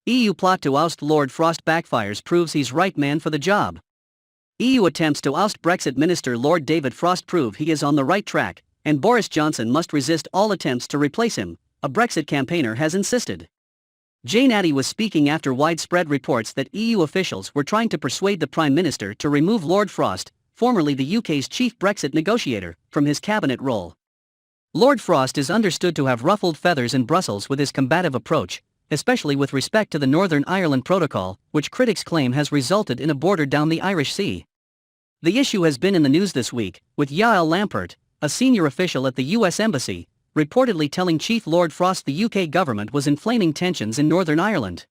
EU plot to oust Lord Frost backfires, proves he's right man for the job. EU attempts to oust Brexit Minister Lord David Frost prove he is on the right track, and Boris Johnson must resist all attempts to replace him, a Brexit campaigner has insisted. Jane Addy was speaking after widespread reports that EU officials were trying to persuade the Prime Minister to remove Lord Frost, formerly the UK's chief Brexit negotiator, from his cabinet role. Lord Frost is understood to have ruffled feathers in Brussels with his combative approach, especially with respect to the Northern Ireland Protocol, which critics claim has resulted in a border down the Irish Sea. The issue has been in the news this week, with Yael Lampert, a senior official at the US Embassy, reportedly telling Chief Lord Frost the UK government was inflaming tensions in Northern Ireland.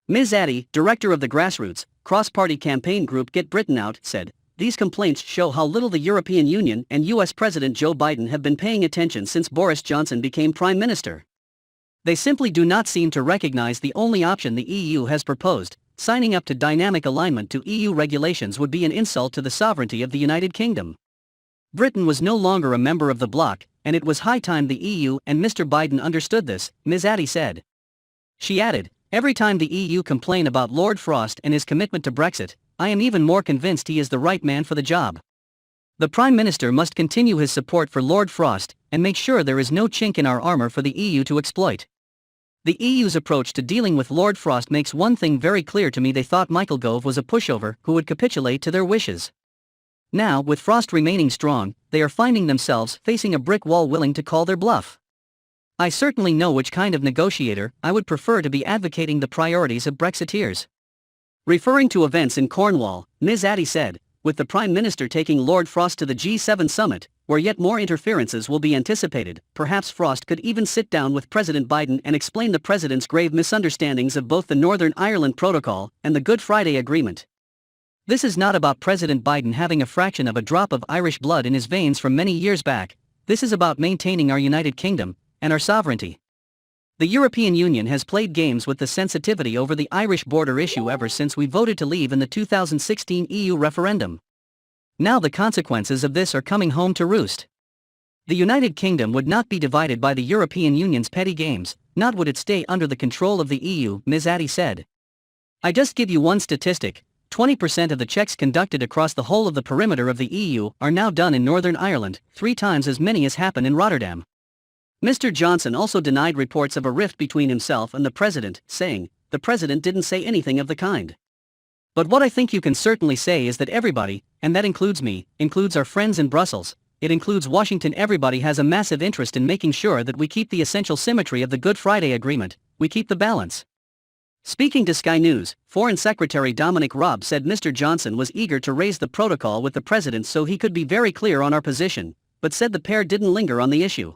Ms. Addy, director of the grassroots, cross-party campaign group Get Britain Out, said, "These complaints show how little the European Union and US President Joe Biden have been paying attention since Boris Johnson became Prime Minister. They simply do not seem to recognize the only option the EU has proposed. Signing up to dynamic alignment to EU regulations would be an insult to the sovereignty of the United Kingdom. Britain was no longer a member of the bloc, and it was high time the EU and Mr. Biden understood this," Ms. Addy said. She added, "Every time the EU complain about Lord Frost and his commitment to Brexit, I am even more convinced he is the right man for the job. The Prime Minister must continue his support for Lord Frost and make sure there is no chink in our armor for the EU to exploit." The EU's approach to dealing with Lord Frost makes one thing very clear to me: they thought Michael Gove was a pushover who would capitulate to their wishes. Now, with Frost remaining strong, they are finding themselves facing a brick wall willing to call their bluff. "I certainly know which kind of negotiator I would prefer to be advocating the priorities of Brexiteers." Referring to events in Cornwall, Ms. Addy said, "With the Prime Minister taking Lord Frost to the G7 summit, where yet more interferences will be anticipated, perhaps Frost could even sit down with President Biden and explain the President's grave misunderstandings of both the Northern Ireland Protocol and the Good Friday Agreement. This is not about President Biden having a fraction of a drop of Irish blood in his veins from many years back. This is about maintaining our United Kingdom and our sovereignty. The European Union has played games with the sensitivity over the Irish border issue ever since we voted to leave in the 2016 EU referendum. Now the consequences of this are coming home to roost. The United Kingdom would not be divided by the European Union's petty games, not would it stay under the control of the EU," Ms. Addy said. "I just give you one statistic: 20% of the checks conducted across the whole of the perimeter of the EU are now done in Northern Ireland, 3 times as many as happen in Rotterdam." Mr. Johnson also denied reports of a rift between himself and the President, saying, "The President didn't say anything of the kind. But what I think you can certainly say is that everybody, and that includes me, includes our friends in Brussels, it includes Washington, everybody has a massive interest in making sure that we keep the essential symmetry of the Good Friday Agreement, we keep the balance." Speaking to Sky News, Foreign Secretary Dominic Raab said Mr. Johnson was eager to raise the protocol with the President so he could be very clear on our position, but said the pair didn't linger on the issue.